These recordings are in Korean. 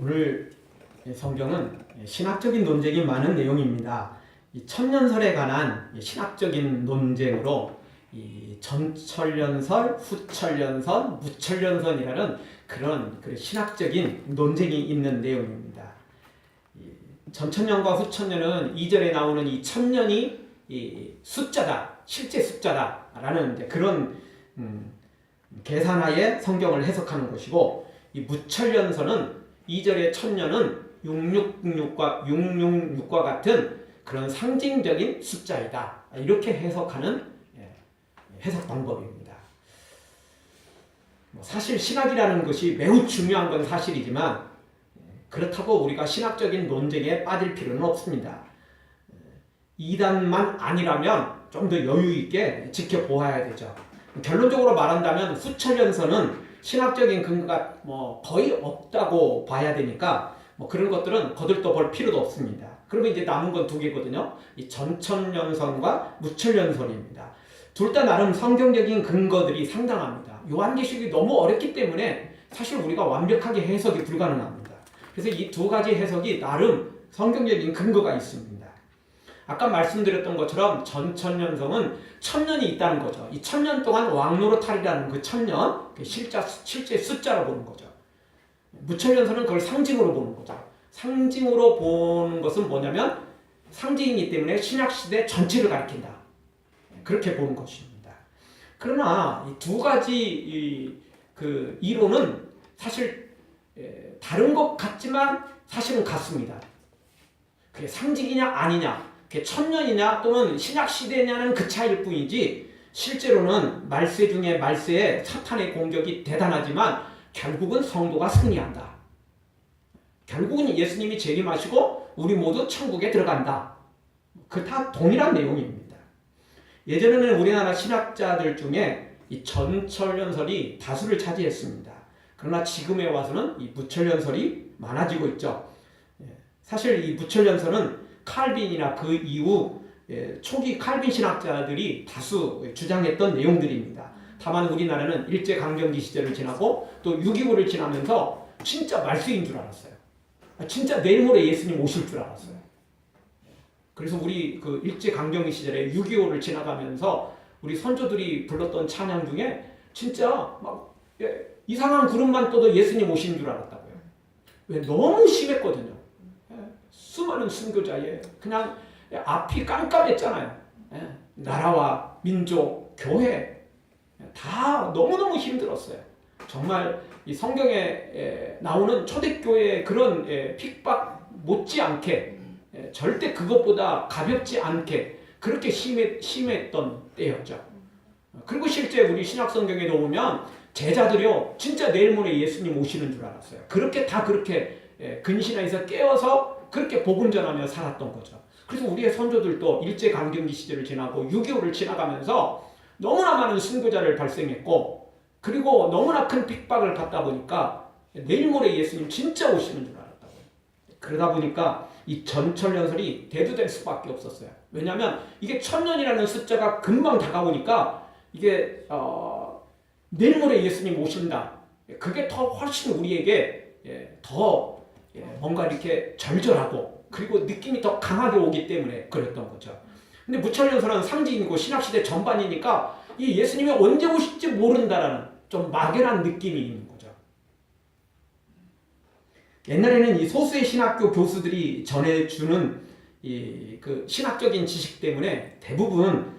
오늘 성경은 신학적인 논쟁이 많은 내용입니다. 이 천년설에 관한 신학적인 논쟁으로 이 전천년설, 후천년설, 무천년설이라는 그런 신학적인 논쟁이 있는 내용입니다. 전천년과 후천년은 2절에 나오는 이 천년이 이 숫자다, 실제 숫자다라는 그런 계산하에 성경을 해석하는 것이고, 이 무천년설은 2절의 천년은 666과 같은 그런 상징적인 숫자이다, 이렇게 해석하는 해석 방법입니다. 사실 신학이라는 것이 매우 중요한 건 사실이지만 그렇다고 우리가 신학적인 논쟁에 빠질 필요는 없습니다. 이단만 아니라면 좀 더 여유 있게 지켜보아야 되죠. 결론적으로 말한다면 후천년설은 신학적인 근거가 거의 없다고 봐야 되니까 그런 것들은 거들떠볼 필요도 없습니다. 그러면 이제 남은 건 두 개거든요. 이 전천년설과 무천년설입니다. 둘 다 나름 성경적인 근거들이 상당합니다. 요한계시록이 너무 어렵기 때문에 사실 우리가 완벽하게 해석이 불가능합니다. 그래서 이 두 가지 해석이 나름 성경적인 근거가 있습니다. 아까 말씀드렸던 것처럼 전천년성은 천년이 있다는 거죠. 이 천년 동안 왕노릇하리라는 그 천년, 실제 숫자로 보는 거죠. 무천년성은 그걸 상징으로 보는 거죠. 상징으로 보는 것은 뭐냐면 상징이기 때문에 신약시대 전체를 가리킨다, 그렇게 보는 것입니다. 그러나 이 두 가지 그 이론은 사실 다른 것 같지만 사실은 같습니다. 그게 상징이냐 아니냐, 그게 천년이냐 또는 신약시대냐는 그 차이일 뿐이지, 실제로는 말세 중에 말세에 사탄의 공격이 대단하지만 결국은 성도가 승리한다. 결국은 예수님이 재림하시고 우리 모두 천국에 들어간다. 그 다 동일한 내용입니다. 예전에는 우리나라 신학자들 중에 이 전천년설이 다수를 차지했습니다. 그러나 지금에 와서는 이 무천년설이 많아지고 있죠. 사실 이 무천년설은 칼빈이나 그 이후 초기 칼빈 신학자들이 다수 주장했던 내용들입니다. 다만 우리나라는 일제강점기 시절을 지나고 또 6.25를 지나면서 진짜 말세인 줄 알았어요. 진짜 내일 모레 예수님 오실 줄 알았어요. 그래서 우리 그 일제강점기 시절에 6.25를 지나가면서 우리 선조들이 불렀던 찬양 중에 진짜 막 이상한 구름만 떠도 예수님 오신 줄 알았다고요. 왜? 너무 심했거든요. 수많은 순교자의 그냥 앞이 깜깜했잖아요. 나라와 민족, 교회 다 너무너무 힘들었어요. 정말 이 성경에 나오는 초대교회의 그런 핍박 못지않게, 절대 그것보다 가볍지 않게 그렇게 심했던 때였죠. 그리고 실제 우리 신약성경에도 보면 제자들이요, 진짜 내일 모레 예수님 오시는 줄 알았어요. 그렇게 다 그렇게 근신에서 깨어서 그렇게 복음 전하며 살았던 거죠. 그래서 우리의 선조들도 일제강점기 시절을 지나고 6.25를 지나가면서 너무나 많은 순교자를 발생했고, 그리고 너무나 큰 핍박을 받다 보니까 내일 모레 예수님 진짜 오시는 줄 알았다고요. 그러다 보니까 이 전천년설이 대두될 수밖에 없었어요. 왜냐하면 이게 천년이라는 숫자가 금방 다가오니까 이게 내일 모레 예수님 오신다, 그게 더 훨씬 우리에게 더 뭔가 이렇게 절절하고 그리고 느낌이 더 강하게 오기 때문에 그랬던 거죠. 근데 무천년설은 상징이고 신학시대 전반이니까 이 예수님이 언제 오실지 모른다라는 좀 막연한 느낌이 있는 거죠. 옛날에는 이 소수의 신학교 교수들이 전해주는 그 신학적인 지식 때문에 대부분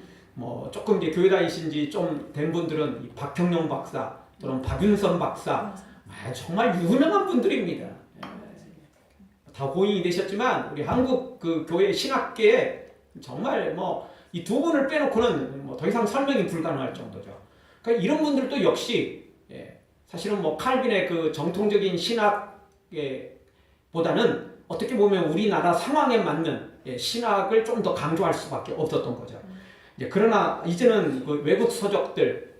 조금 이제 교회 다니신 지 좀 된 분들은 이 박형룡 박사 또는 박윤선 박사, 정말 유명한 분들입니다. 다 고인이 되셨지만 우리 한국 그 교회 신학계에 정말 이 두 분을 빼놓고는 더 이상 설명이 불가능할 정도죠. 그러니까 이런 분들도 역시 사실은 칼빈의 그 정통적인 신학에 보다는 어떻게 보면 우리나라 상황에 맞는 신학을 좀 더 강조할 수밖에 없었던 거죠. 그러나 이제는 그 외국 서적들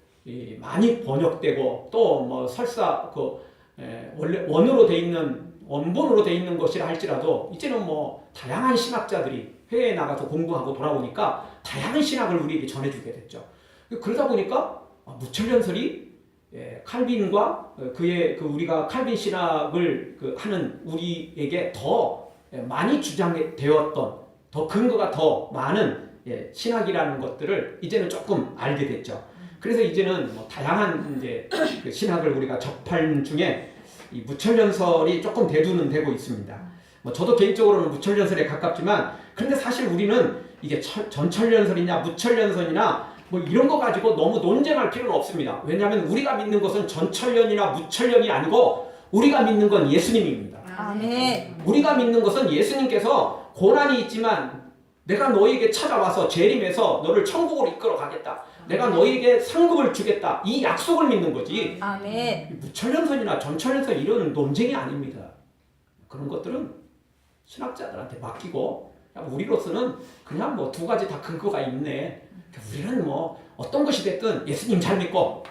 많이 번역되고 또 설사 원래 원어로 돼 있는 원본으로 돼 있는 것이라 할지라도 이제는 다양한 신학자들이 해외에 나가서 공부하고 돌아오니까 다양한 신학을 우리에게 전해주게 됐죠. 그러다 보니까 무천년설이 칼빈과 그의 우리가 칼빈 신학을 하는 우리에게 더 많이 주장되었던 더 근거가 더 많은 신학이라는 것들을 이제는 조금 알게 됐죠. 그래서 이제는 뭐 다양한 이제 그 신학을 우리가 접할 중에 이 무천년설이 조금 대두는 되고 있습니다. 뭐 저도 개인적으로는 무천년설에 가깝지만, 그런데 사실 우리는 이게 전천년설이냐 무천년설이냐 뭐 이런 거 가지고 너무 논쟁할 필요는 없습니다. 왜냐하면 우리가 믿는 것은 전천년이나 무천년이 아니고 우리가 믿는 건 예수님입니다. 아멘. 우리가 믿는 것은 예수님께서 고난이 있지만 내가 너에게 찾아와서 재림해서 너를 천국으로 이끌어 가겠다. 내가 너에게 상급을 주겠다. 이 약속을 믿는 거지. 아멘. 무천년설이나 전천년설 이런 논쟁이 아닙니다. 그런 것들은 신학자들한테 맡기고 우리로서는 그냥 뭐 두 가지 다 근거가 있네. 우리는 뭐 어떤 것이 됐든 예수님 잘 믿고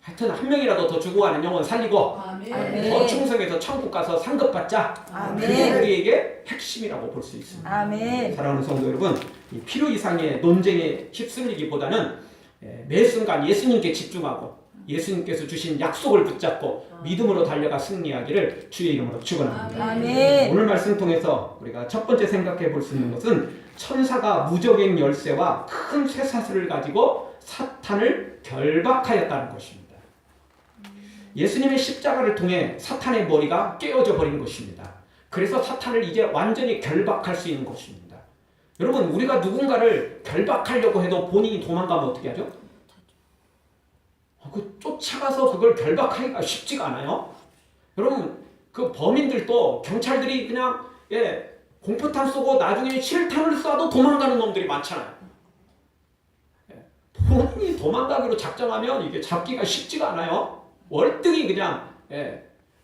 하여튼 한 명이라도 더 죽고 가는 영혼 살리고 아멘. 더 충성해서 천국 가서 상급 받자. 아멘. 그게 우리에게 핵심이라고 볼 수 있습니다. 아멘. 사랑하는 성도 여러분, 이 필요 이상의 논쟁에 휩쓸리기보다는 매 순간 예수님께 집중하고 예수님께서 주신 약속을 붙잡고 믿음으로 달려가 승리하기를 주의 이름으로 축원합니다. 아멘. 오늘 말씀 통해서 우리가 첫 번째 생각해 볼 수 있는 것은 천사가 무적행 열쇠와 큰 쇠사슬을 가지고 사탄을 결박하였다는 것입니다. 예수님의 십자가를 통해 사탄의 머리가 깨어져 버린 것입니다. 그래서 사탄을 이제 완전히 결박할 수 있는 것입니다. 여러분, 우리가 누군가를 결박하려고 해도 본인이 도망가면 어떻게 하죠? 쫓아가서 그걸 결박하기가 쉽지가 않아요. 여러분, 그 범인들도 경찰들이 그냥 공포탄 쏘고 나중에 실탄을 쏴도 도망가는 놈들이 많잖아요. 본인이 도망가기로 작정하면 이게 잡기가 쉽지가 않아요. 월등히 그냥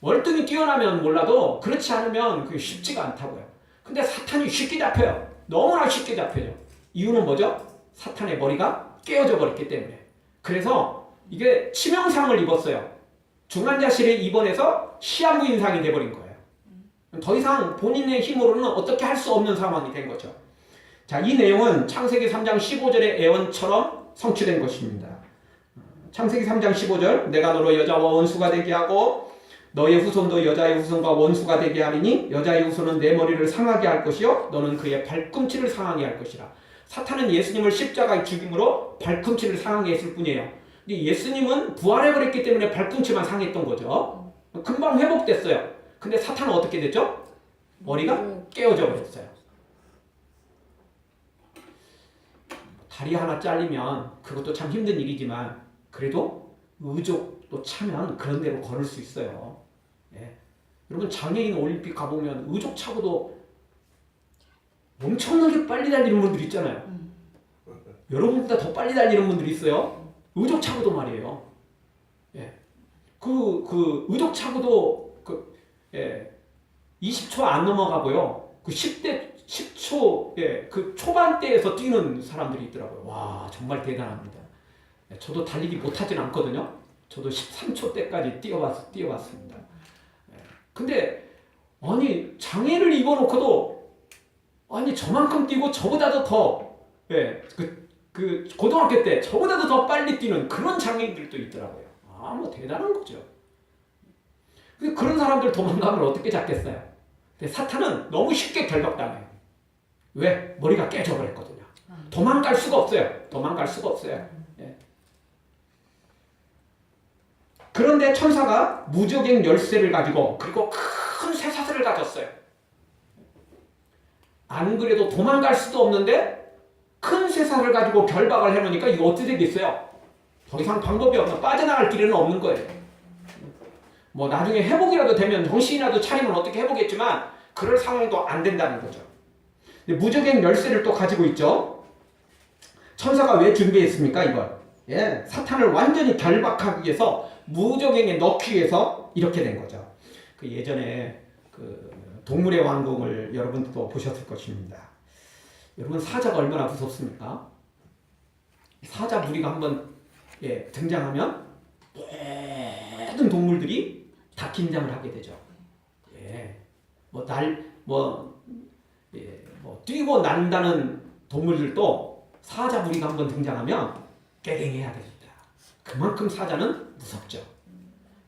월등히 뛰어나면 몰라도 그렇지 않으면 그게 쉽지가 않다고요. 근데 사탄이 쉽게 잡혀요. 너무나 쉽게 잡혀요. 이유는 뭐죠? 사탄의 머리가 깨어져 버렸기 때문에. 그래서 이게 치명상을 입었어요. 중환자실에 입원해서 시한부 인상이 돼버린 거예요. 더 이상 본인의 힘으로는 어떻게 할 수 없는 상황이 된 거죠. 자, 이 내용은 창세기 3장 15절의 예언처럼 성취된 것입니다. 창세기 3장 15절, 내가 너로 여자와 원수가 되게 하고 너의 후손도 여자의 후손과 원수가 되게 하리니 여자의 후손은 내 머리를 상하게 할 것이요 너는 그의 발꿈치를 상하게 할 것이라. 사탄은 예수님을 십자가에 죽임으로 발꿈치를 상하게 했을 뿐이에요. 예수님은 부활해버렸기 때문에 발꿈치만 상했던 거죠. 금방 회복됐어요. 근데 사탄은 어떻게 됐죠? 머리가 깨어져 버렸어요. 다리 하나 잘리면 그것도 참 힘든 일이지만 그래도 의족도 차면 그런 대로 걸을 수 있어요. 여러분, 장애인 올림픽 가보면 의족 차고도 엄청나게 빨리 달리는 분들 있잖아요. 여러분보다 더 빨리 달리는 분들이 있어요. 의족 차고도 말이에요. 그 의족 차고도 20초 안 넘어가고요. 그 10초 그 초반대에서 뛰는 사람들이 있더라고요. 와, 정말 대단합니다. 저도 달리기 못하진 않거든요. 저도 13초 때까지 뛰어봤습니다. 근데 아니 장애를 입어놓고도 아니 저만큼 뛰고 저보다도 더 그 고등학교 때 저보다도 더 빨리 뛰는 그런 장애인들도 있더라고요. 뭐 대단한 거죠. 근데 그런 사람들 도망가면 어떻게 잡겠어요? 근데 사탄은 너무 쉽게 결박당해요. 왜? 머리가 깨져버렸거든요. 도망갈 수가 없어요. 도망갈 수가 없어요. 그런데 천사가 무적행 열쇠를 가지고 그리고 큰 쇠사슬을 가졌어요. 안 그래도 도망갈 수도 없는데 큰 쇠사슬을 가지고 결박을 해놓으니까 이거 어떻게 되겠어요? 더 이상 방법이 없나, 빠져나갈 길은 없는 거예요. 뭐 나중에 회복이라도 되면 정신이라도 차리면 어떻게 해보겠지만 그럴 상황도 안 된다는 거죠. 근데 무적행 열쇠를 또 가지고 있죠. 천사가 왜 준비했습니까? 이걸 사탄을 완전히 결박하기 위해서 무적행에 넣기 위해서 이렇게 된 거죠. 그 예전에 그 동물의 왕궁을 여러분도 보셨을 것입니다. 여러분, 사자가 얼마나 무섭습니까? 사자 무리가 한번 등장하면 모든 동물들이 다 긴장을 하게 되죠. 뛰고 난다는 동물들도 사자 무리가 한번 등장하면 깨갱해야 됩니다. 그만큼 사자는 무섭죠.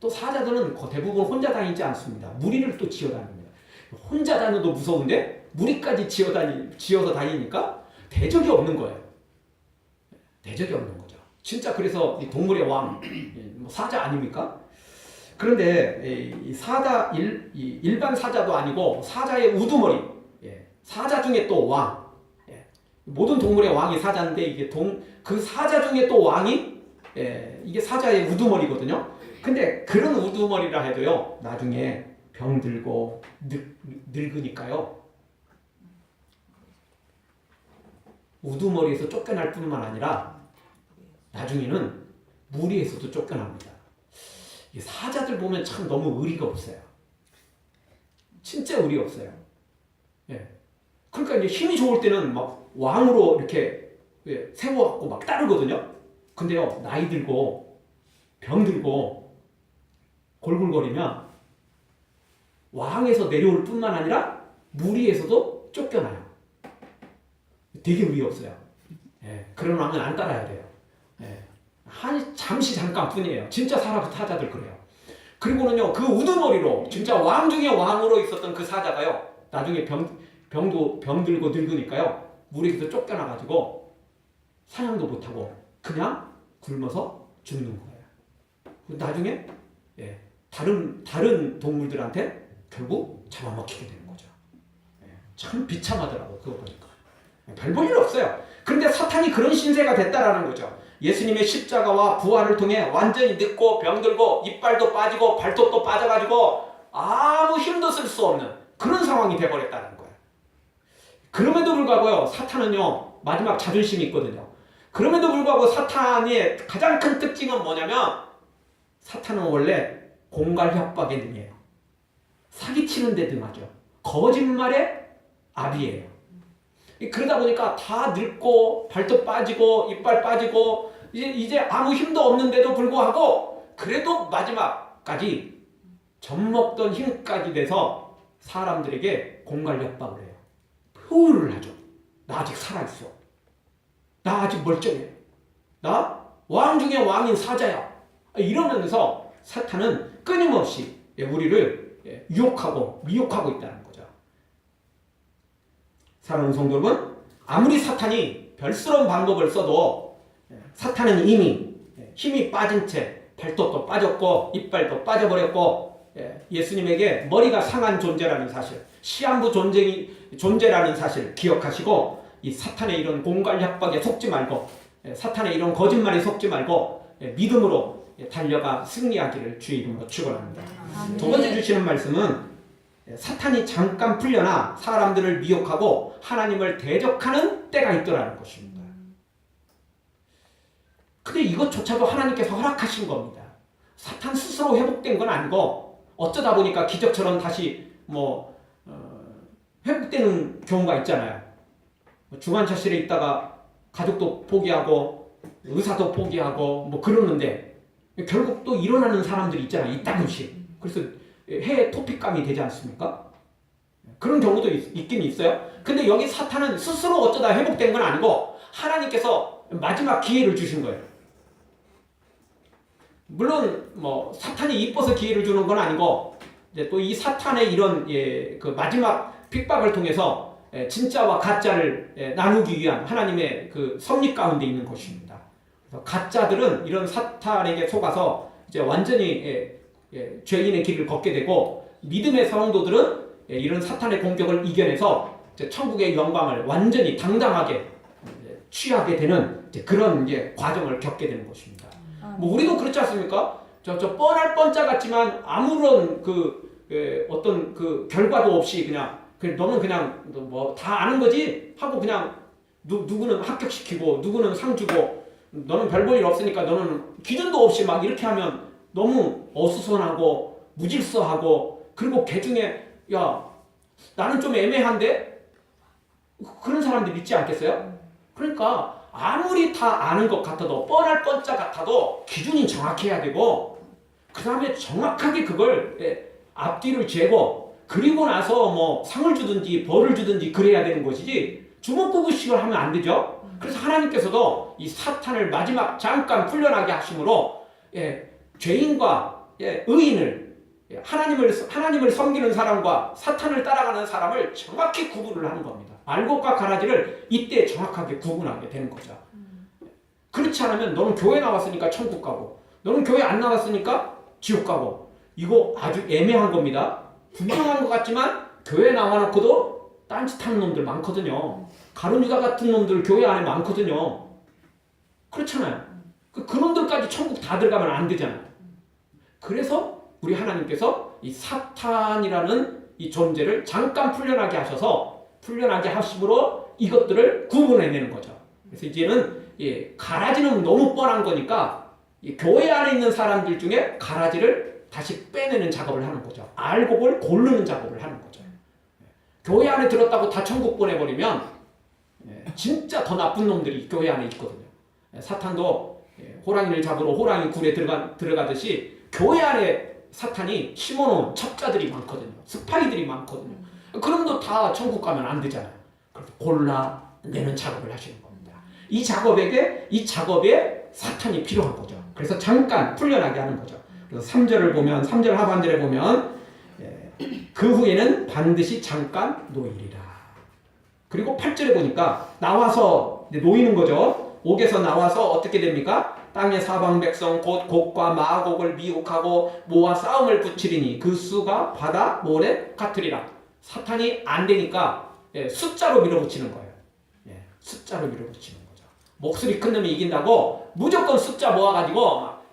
또 사자들은 대부분 혼자 다니지 않습니다. 무리를 또 지어 다닙니다. 혼자 다녀도 무서운데 무리까지 지어서 다니니까 대적이 없는 거예요. 대적이 없는 거죠. 진짜 그래서 이 동물의 왕, 뭐 사자 아닙니까? 그런데 이 사자 일반 사자도 아니고 사자의 우두머리, 사자 중에 또 왕. 모든 동물의 왕이 사자인데 이게 그 사자 중에 또 왕이 이게 사자의 우두머리거든요. 근데 그런 우두머리라 해도요, 나중에 병들고 늙으니까요, 우두머리에서 쫓겨날 뿐만 아니라 나중에는 무리에서도 쫓겨납니다. 이 사자들 보면 참 너무 의리가 없어요. 진짜 의리 없어요. 그러니까 이제 힘이 좋을 때는 막 왕으로 이렇게 세워갖고 막 따르거든요. 근데요, 나이 들고 병들고 골골거리면 왕에서 내려올 뿐만 아니라 무리에서도 쫓겨나요. 되게 의리 없어요. 그런 왕은 안 따라야 돼요. 잠깐뿐이에요. 진짜 사자들 그래요. 그리고는요, 그 우두머리로 진짜 왕 중에 왕으로 있었던 그 사자가요, 나중에 병들고 늙으니까요, 무리에서 쫓겨나가지고 사냥도 못하고 그냥 굶어서 죽는 거예요. 나중에 다른 동물들한테 결국 잡아먹히게 되는 거죠. 참 비참하더라고요. 그거 보니까. 별 볼 일 없어요. 그런데 사탄이 그런 신세가 됐다라는 거죠. 예수님의 십자가와 부활을 통해 완전히 늙고 병들고 이빨도 빠지고 발톱도 빠져가지고 아무 힘도 쓸 수 없는 그런 상황이 돼버렸다는 거예요. 그럼에도 불구하고요, 사탄은요, 마지막 자존심이 있거든요. 그럼에도 불구하고 사탄의 가장 큰 특징은 뭐냐면, 사탄은 원래 공갈 협박에 능해요. 사기치는 데 능하죠. 거짓말의 아비예요. 그러다 보니까 다 늙고 발톱 빠지고 이빨 빠지고 이제 아무 힘도 없는데도 불구하고 그래도 마지막까지 젖먹던 힘까지 돼서 사람들에게 공갈 협박을 해요. 표현을 하죠. 나 아직 살아있어. 나 아직 멀쩡해. 나 왕 중에 왕인 사자야. 이러면서 사탄은 끊임없이 우리를 유혹하고 미혹하고 있다는 거죠. 사랑하는 성도 여러분, 아무리 사탄이 별스러운 방법을 써도 사탄은 이미 힘이 빠진 채 발톱도 빠졌고 이빨도 빠져버렸고 예수님에게 머리가 상한 존재라는 사실, 시한부 존재라는 사실 기억하시고 이 사탄의 이런 공갈 협박에 속지 말고 사탄의 이런 거짓말에 속지 말고 믿음으로 달려가 승리하기를 주의 이름으로 축원합니다. 두 번째 주시는 말씀은 사탄이 잠깐 풀려나 사람들을 미혹하고 하나님을 대적하는 때가 있더라는 것입니다. 근데 이것조차도 하나님께서 허락하신 겁니다. 사탄 스스로 회복된 건 아니고 어쩌다 보니까 기적처럼 다시 회복되는 경우가 있잖아요. 중환자실에 있다가 가족도 포기하고 의사도 포기하고 그러는데 결국 또 일어나는 사람들이 있잖아요. 이따금씩. 그래서 해에 토픽감이 되지 않습니까? 그런 경우도 있긴 있어요. 근데 여기 사탄은 스스로 어쩌다 회복된 건 아니고 하나님께서 마지막 기회를 주신 거예요. 물론 사탄이 이뻐서 기회를 주는 건 아니고 또 이 사탄의 이런 그 마지막 핍박을 통해서 진짜와 가짜를 나누기 위한 하나님의 그 섭리 가운데 있는 것입니다. 그래서 가짜들은 이런 사탄에게 속아서 이제 완전히 죄인의 길을 걷게 되고 믿음의 성도들은 이런 사탄의 공격을 이겨내서 천국의 영광을 완전히 당당하게 취하게 되는 그런 과정을 겪게 되는 것입니다. 우리도 그렇지 않습니까? 저 뻔할 뻔짜 같지만 아무런 어떤 결과도 없이 그냥 너는 그냥 다 아는 거지 하고 그냥 누구는 합격시키고 누구는 상 주고 너는 별 볼 일 없으니까 너는 기준도 없이 막 이렇게 하면 너무 어수선하고 무질서하고 그리고 개중에 야 나는 좀 애매한데 그런 사람들 있지 않겠어요? 그러니까 아무리 다 아는 것 같아도 뻔할 뻔짜 같아도 기준이 정확해야 되고 그 다음에 정확하게 그걸 앞뒤를 재고 그리고 나서 상을 주든지 벌을 주든지 그래야 되는 것이지 주먹구구식을 하면 안 되죠. 그래서 하나님께서도 이 사탄을 마지막 잠깐 풀려나게 하심으로 죄인과 의인을, 하나님을 섬기는 사람과 사탄을 따라가는 사람을 정확히 구분을 하는 겁니다. 알곡과 가라지를 이때 정확하게 구분하게 되는 거죠. 그렇지 않으면 너는 교회 나왔으니까 천국 가고, 너는 교회 안 나왔으니까 지옥 가고, 이거 아주 애매한 겁니다. 분명한 것 같지만 교회 나와놓고도 딴짓하는 놈들 많거든요. 가룟유다 같은 놈들 교회 안에 많거든요. 그렇잖아요. 그 놈들까지 천국 다 들어가면 안 되잖아요. 그래서 우리 하나님께서 이 사탄이라는 이 존재를 잠깐 풀려나게 하셔서, 풀려나게 하심으로 이것들을 구분해내는 거죠. 그래서 이제는 가라지는 너무 뻔한 거니까 교회 안에 있는 사람들 중에 가라지를 다시 빼내는 작업을 하는 거죠. 알곡을 고르는 작업을 하는 거죠. 교회 안에 들었다고 다 천국 보내버리면 진짜 더 나쁜 놈들이 교회 안에 있거든요. 사탄도 호랑이를 잡으러 호랑이 굴에 들어가듯이 교회 안에 사탄이 심어놓은 첩자들이 많거든요. 스파이들이 많거든요. 그런 거 다 천국 가면 안 되잖아요. 그래서 골라내는 작업을 하시는 겁니다. 이 작업에 사탄이 필요한 거죠. 그래서 잠깐 풀려나게 하는 거죠. 그래서 3절을 보면, 3절 하반절에 보면 그 후에는 반드시 잠깐 놓이리라. 그리고 8절에 보니까 나와서 놓이는 거죠. 옥에서 나와서 어떻게 됩니까? 땅의 사방 백성 곧 곡과 마곡을 미혹하고 모아 싸움을 붙이리니 그 수가 바다 모래 같으리라. 사탄이 안 되니까 숫자로 밀어붙이는 거예요. 숫자로 밀어붙이는 거죠. 목소리 큰 놈이 이긴다고 무조건 숫자 모아가지고 막,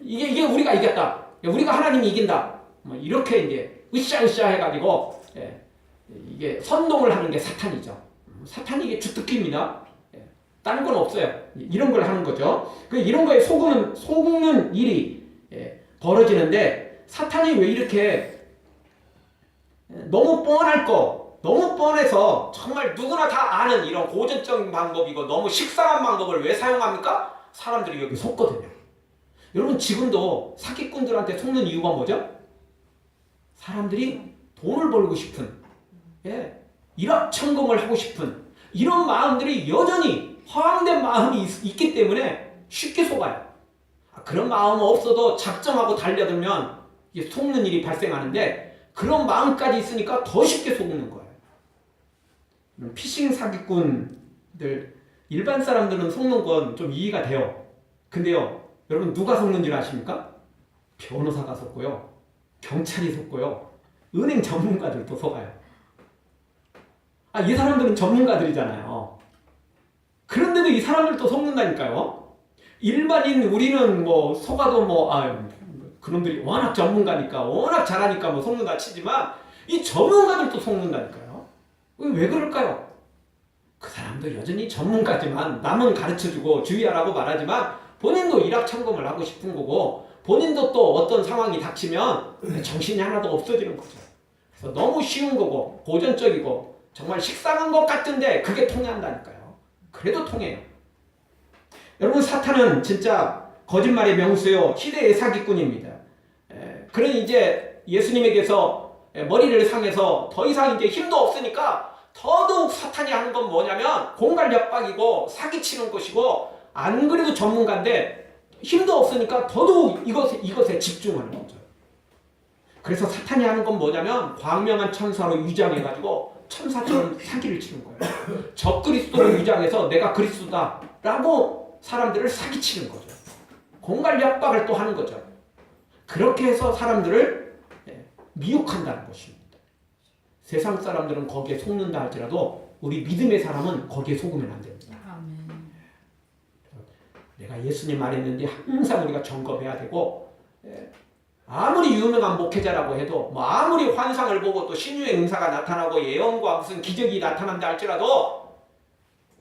이게 우리가 이겼다. 우리가 하나님이 이긴다. 뭐 이렇게 이제 으쌰으쌰 해가지고 이게 선동을 하는 게 사탄이죠. 사탄이 이게 주특기입니다. 다른 건 없어요. 이런 걸 하는 거죠. 이런 거에 속는 일이 벌어지는데 사탄이 왜 이렇게 너무 뻔해서 정말 누구나 다 아는 이런 고전적인 방법이고 너무 식상한 방법을 왜 사용합니까? 사람들이 여기 속거든요. 여러분 지금도 사기꾼들한테 속는 이유가 뭐죠? 사람들이 돈을 벌고 싶은, 일확천금을 하고 싶은 이런 마음들이 여전히 허황된 마음이 있기 때문에 쉽게 속아요. 그런 마음 없어도 작정하고 달려들면 이게 속는 일이 발생하는데 그런 마음까지 있으니까 더 쉽게 속는 거예요. 피싱 사기꾼들, 일반 사람들은 속는 건 좀 이해가 돼요. 근데요, 여러분 누가 속는 줄 아십니까? 변호사가 속고요, 경찰이 속고요, 은행 전문가들도 속아요. 이 사람들은 전문가들이잖아요. 그런데도 이 사람들도 속는다니까요. 일반인 우리는 뭐 속아도 그놈들이 워낙 전문가니까 워낙 잘하니까 뭐 속는다 치지만 이 전문가들도 속는다니까요. 왜 그럴까요? 그 사람도 여전히 전문가지만 남은 가르쳐주고 주의하라고 말하지만 본인도 일확천금을 하고 싶은 거고 본인도 또 어떤 상황이 닥치면 정신이 하나도 없어지는 거죠. 그래서 너무 쉬운 거고 고전적이고 정말 식상한 것 같은데 그게 통한다니까요. 그래도 통해요. 여러분 사탄은 진짜 거짓말의 명수요, 시대의 사기꾼입니다. 그러니 이제 예수님에게서 머리를 상해서 더 이상 이제 힘도 없으니까 더더욱 사탄이 하는 건 뭐냐면 공갈 협박이고 사기치는 것이고, 안 그래도 전문가인데 힘도 없으니까 더더욱 이것에 집중하는 거죠. 그래서 사탄이 하는 건 뭐냐면 광명한 천사로 위장해가지고 천사처럼 사기를 치는 거예요. 적그리스도로 위장해서 내가 그리스도다라고 사람들을 사기치는 거죠. 공갈 협박을 또 하는 거죠. 그렇게 해서 사람들을 미혹한다는 것입니다. 세상 사람들은 거기에 속는다 할지라도 우리 믿음의 사람은 거기에 속으면 안 됩니다. 내가 예수님 말했는데 항상 우리가 점검해야 되고, 아무리 유명한 목회자라고 해도 아무리 환상을 보고 또 신유의 은사가 나타나고 예언과 무슨 기적이 나타난다 할지라도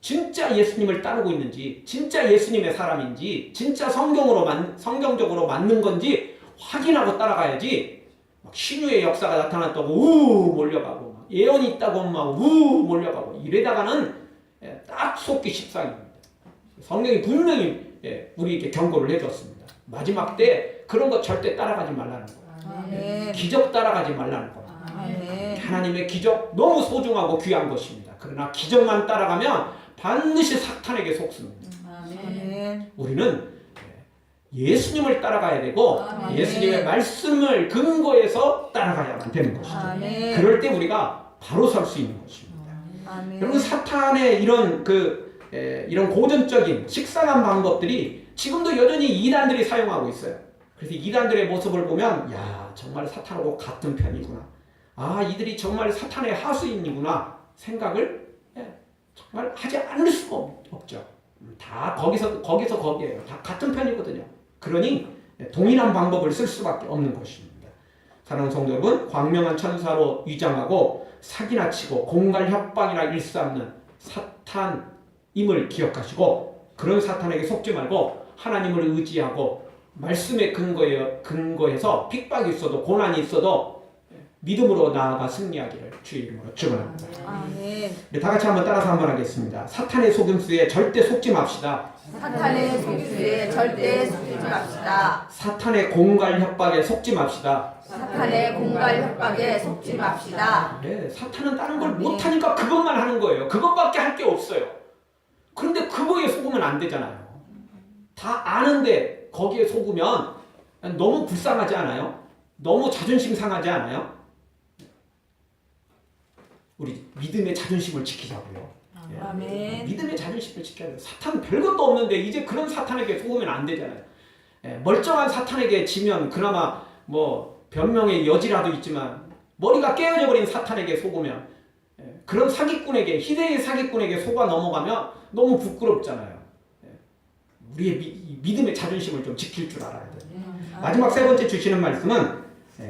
진짜 예수님을 따르고 있는지, 진짜 예수님의 사람인지, 진짜 성경적으로 맞는 건지 확인하고 따라가야지. 막 신유의 역사가 나타났다고 몰려가고, 막 예언이 있다고 몰려가고 이래다가는 딱 속기 십상입니다. 성경이 분명히 우리에게 경고를 해줬습니다. 마지막 때 그런 거 절대 따라가지 말라는 거예요. 기적 따라가지 말라는 거예요. 하나님의 기적 너무 소중하고 귀한 것입니다. 그러나 기적만 따라가면 반드시 사탄에게 속습니다. 우리는 예수님을 따라가야 되고 아멘. 예수님의 말씀을 근거해서 따라가야만 되는 것이죠. 아멘. 그럴 때 우리가 바로 설 수 있는 것입니다. 아멘. 여러분 사탄의 이런 고전적인 식상한 방법들이 지금도 여전히 이단들이 사용하고 있어요. 그래서 이단들의 모습을 보면 야 정말 사탄하고 같은 편이구나. 아 이들이 정말 사탄의 하수인이구나 생각을 정말 하지 않을 수가 없죠. 다 거기서 거기에요. 다 같은 편이거든요. 그러니 동일한 방법을 쓸 수밖에 없는 것입니다. 사랑하는 성도 여러분, 광명한 천사로 위장하고 사기나 치고 공갈 협박이나 일삼는 사탄임을 기억하시고 그런 사탄에게 속지 말고 하나님을 의지하고 말씀에 근거해서 핍박이 있어도 고난이 있어도 믿음으로 나아가 승리하기를 주의 이름으로 축원합니다. 아멘. 우리 다 같이 한번 따라서 한번 하겠습니다. 사탄의 속임수에 절대 속지 맙시다. 사탄의 속임수에 절대 속지 맙시다. 사탄의 공갈 협박에 속지 맙시다. 사탄의 공갈 협박에 속지 맙시다. 네, 사탄은 다른 걸 아멘. 못하니까 그것만 하는 거예요. 그것밖에 할 게 없어요. 그런데 그거에 속으면 안 되잖아요. 다 아는데 거기에 속으면 너무 불쌍하지 않아요? 너무 자존심 상하지 않아요? 우리 믿음의 자존심을 지키자고요. 예. 아멘. 믿음의 자존심을 지켜야 돼요. 사탄 별것도 없는데 이제 그런 사탄에게 속으면 안 되잖아요. 예, 멀쩡한 사탄에게 지면 그나마 뭐 변명의 여지라도 있지만 머리가 깨어져 버린 사탄에게 속으면 그런 사기꾼에게 희대의 사기꾼에게 속아 넘어가면 너무 부끄럽잖아요. 우리의 믿음의 자존심을 좀 지킬 줄 알아야 돼요. 마지막 세 번째 주시는 말씀은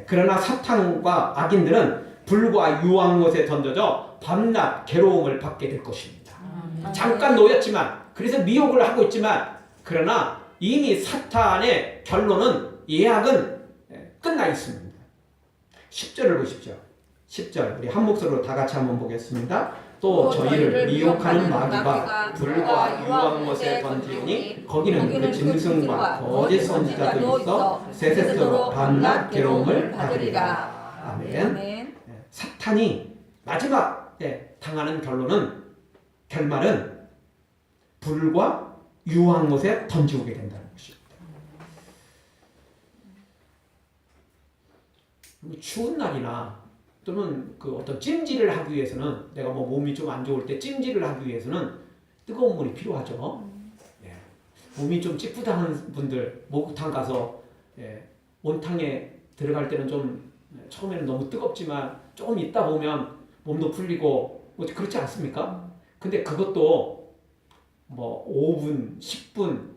그러나 사탄과 악인들은 불과 유황 못에 던져져 밤낮 괴로움을 받게 될 것입니다. 잠깐 놓였지만 그래서 미혹을 하고 있지만 그러나 이미 사탄의 결론은 예약은 끝나 있습니다. 10절을 보십시오. 10절 우리 한 목소리로 다 같이 한번 보겠습니다. 또 저희를 미혹하는 마귀가 불과 유황 못에 던지니 거기는 그 짐승과 거짓 선지자도 있어 세세토록 밤낮 괴로움을 받으리라. 아멘. 아멘. 사탄이 마지막에 당하는 결말은 불과 유황 못에 던지게 된다는 것입니다. 추운 날이나 또는 그 어떤 찜질을 하기 위해서는 내가 뭐 몸이 좀 안 좋을 때 찜질을 하기 위해서는 뜨거운 물이 필요하죠. 예. 몸이 좀 찌뿌둥한 분들 목욕탕 가서 온탕에 들어갈 때는 좀 처음에는 너무 뜨겁지만 조금 있다 보면 몸도 풀리고 뭐 그렇지 않습니까? 근데 그것도 뭐 5분, 10분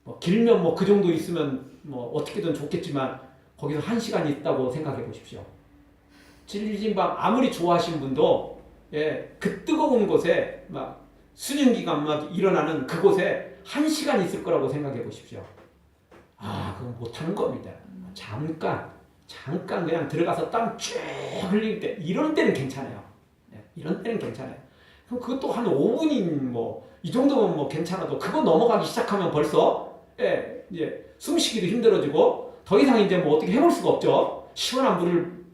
뭐 길면 뭐 그 정도 있으면 뭐 어떻게든 좋겠지만 거기서 1시간 있다고 생각해 보십시오. 찜질방 아무리 좋아하시는 분도 그 뜨거운 곳에 막 수증기가 막 일어나는 그곳에 1시간 있을 거라고 생각해 보십시오. 아, 그건 못하는 겁니다. 잠깐 그냥 들어가서 땀 쭉 흘릴 때 이런 때는 괜찮아요. 이런 때는 괜찮아요. 그럼 그것도 한 5분인 뭐 이 정도면 뭐 괜찮아도 그거 넘어가기 시작하면 벌써 이제 숨쉬기도 힘들어지고 더 이상 이제 뭐 어떻게 해볼 수가 없죠. 시원한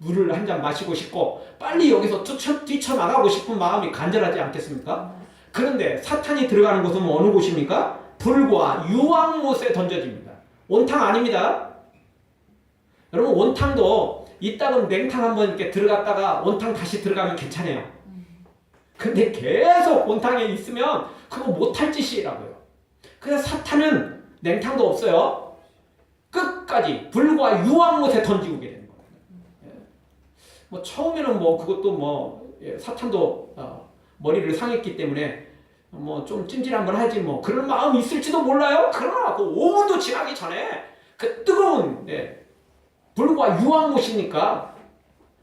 물을 한 잔 마시고 싶고 빨리 여기서 뛰쳐나가고 싶은 마음이 간절하지 않겠습니까? 그런데 사탄이 들어가는 곳은 어느 곳입니까? 불과 유황못에 던져집니다. 온탕 아닙니다. 여러분 온탕도 이따금 냉탕 한번 이렇게 들어갔다가 온탕 다시 들어가면 괜찮아요. 근데 계속 온탕에 있으면 그거 못할 짓이라고요. 그래서 사탄은 냉탕도 없어요. 끝까지 불과 유황못에 던지고 되는 거예요. 뭐 처음에는 뭐 그것도 뭐 사탄도 머리를 상했기 때문에 뭐 좀 찜질 한번 하지 뭐 그런 마음이 있을지도 몰라요. 그러나 그 5분도 지나기 전에 그 뜨거운 불과 유황못이니까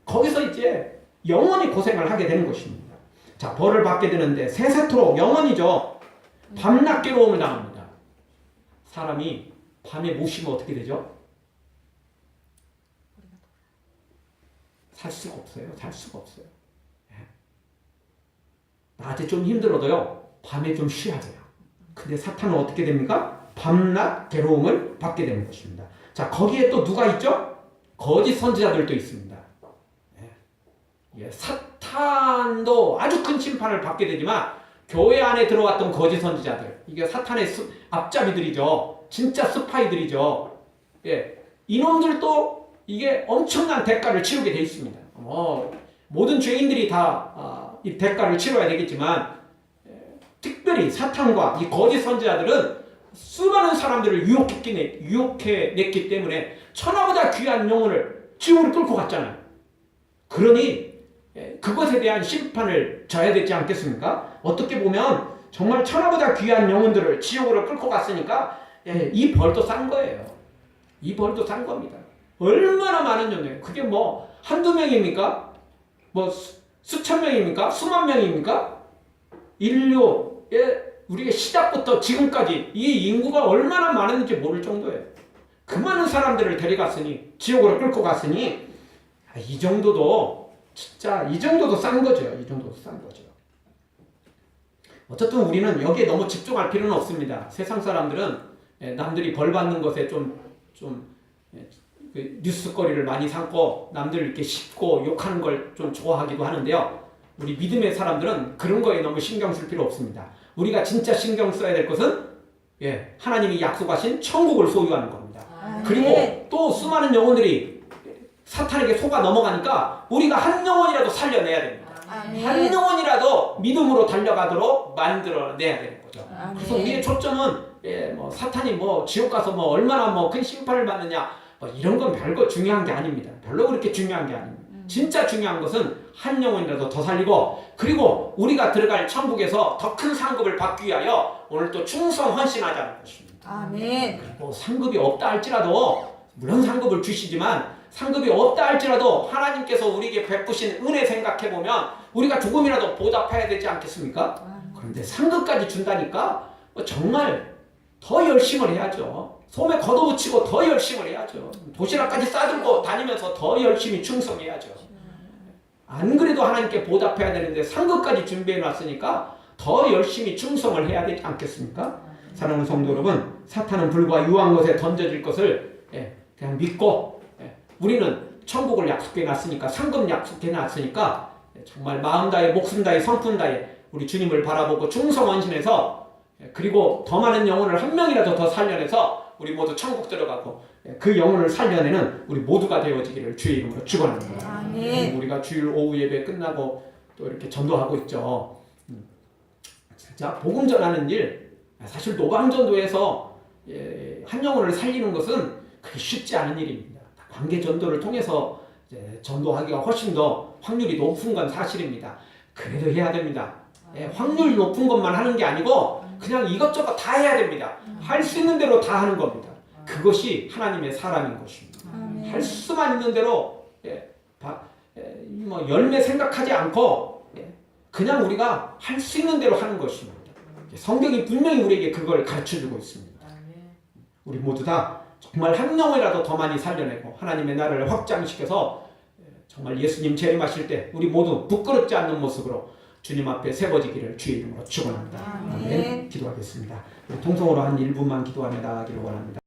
거기서 이제 영원히 고생을 하게 되는 것입니다. 자, 벌을 받게 되는데 세세토록 영원이죠. 밤낮 괴로움을 당합니다. 사람이 밤에 못 쉬면 어떻게 되죠? 살 수가 없어요. 살 수가 없어요. 낮에 좀 힘들어도요. 밤에 좀 쉬어야 돼요. 근데 사탄은 어떻게 됩니까? 밤낮 괴로움을 받게 되는 것입니다. 자, 거기에 또 누가 있죠? 거짓 선지자들도 있습니다. 사탄도 아주 큰 심판을 받게 되지만 교회 안에 들어왔던 거짓 선지자들, 이게 사탄의 앞잡이들이죠. 진짜 스파이들이죠. 예, 이놈들도 이게 엄청난 대가를 치르게 돼 있습니다. 모든 죄인들이 다 이 대가를 치러야 되겠지만 특별히 사탄과 이 거짓 선지자들은 수많은 사람들을 유혹해냈기 때문에 천하보다 귀한 영혼을 지옥으로 끌고 갔잖아요. 그러니 그것에 대한 심판을 져야 되지 않겠습니까? 어떻게 보면 정말 천하보다 귀한 영혼들을 지옥으로 끌고 갔으니까 이 벌도 싼 거예요. 이 벌도 싼 겁니다. 얼마나 많은 영혼이에요. 그게 뭐 한두 명입니까? 뭐 수천 명입니까? 수만 명입니까? 인류의 우리가 시작부터 지금까지 이 인구가 얼마나 많은지 모를 정도예요. 그 많은 사람들을 데려갔으니 지옥으로 끌고 갔으니 이 정도도 진짜 이 정도도 싼 거죠. 이 정도도 싼 거죠. 어쨌든 우리는 여기에 너무 집중할 필요는 없습니다. 세상 사람들은 남들이 벌 받는 것에 그 뉴스거리를 많이 삼고 남들 이렇게 씹고 욕하는 걸 좀 좋아하기도 하는데요. 우리 믿음의 사람들은 그런 거에 너무 신경 쓸 필요 없습니다. 우리가 진짜 신경 써야 될 것은 하나님이 약속하신 천국을 소유하는 겁니다. 그리고 또 수많은 영혼들이 사탄에게 속아 넘어가니까 우리가 한 영혼이라도 살려내야 됩니다. 한 영혼이라도 믿음으로 달려가도록 만들어내야 되는 거죠. 그래서 우리의 초점은 뭐 사탄이 뭐 지옥 가서 뭐 얼마나 뭐 큰 심판을 받느냐 뭐 이런 건 별거 중요한 게 아닙니다. 별로 그렇게 중요한 게 아닙니다. 진짜 중요한 것은 한 영혼이라도 더 살리고 그리고 우리가 들어갈 천국에서 더 큰 상급을 받기 위하여 오늘 또 충성 헌신하자는 것입니다. 아멘. 뭐 상급이 없다 할지라도 물론 상급을 주시지만 상급이 없다 할지라도 하나님께서 우리에게 베푸신 은혜 생각해보면 우리가 조금이라도 보답해야 되지 않겠습니까? 그런데 상급까지 준다니까 정말 더 열심을 해야죠. 소매 걷어붙이고 더 열심을 해야죠. 도시락까지 싸들고 다니면서 더 열심히 충성해야죠. 안 그래도 하나님께 보답해야 되는데 상급까지 준비해 놨으니까 더 열심히 충성을 해야 되지 않겠습니까? 사랑하는 성도 여러분, 사탄은 불과 유한 것에 던져질 것을 그냥 믿고 우리는 천국을 약속해 놨으니까 상급 약속해 놨으니까 정말 마음 다해 목숨 다해 성품 다해 우리 주님을 바라보고 충성 헌신해서 그리고 더 많은 영혼을 한 명이라도 더 살려내서 우리 모두 천국 들어가고 그 영혼을 살려내는 우리 모두가 되어지기를 주의 이름으로 축원합니다. 아멘. 우리가 주일 오후 예배 끝나고 또 이렇게 전도하고 있죠. 진짜 복음 전하는 일 사실 노방전도에서 한 영혼을 살리는 것은 그렇게 쉽지 않은 일입니다. 관계 전도를 통해서 전도하기가 훨씬 더 확률이 높은 건 사실입니다. 그래도 해야 됩니다. 확률이 높은 것만 하는 게 아니고 그냥 이것저것 다 해야 됩니다. 할 수 있는 대로 다 하는 겁니다. 그것이 하나님의 사람인 것입니다. 할 수만 있는 대로 뭐 열매 생각하지 않고 그냥 우리가 할 수 있는 대로 하는 것입니다. 성경이 분명히 우리에게 그걸 가르쳐주고 있습니다. 우리 모두 다 정말 한 영혼이라도 더 많이 살려내고 하나님의 나라를 확장시켜서 정말 예수님 재림하실 때 우리 모두 부끄럽지 않는 모습으로 주님 앞에 세워지기를 주의 이름으로 축원합니다. 아멘. 기도하겠습니다. 통성으로 한 1분만 기도하며 나아가기를 원합니다.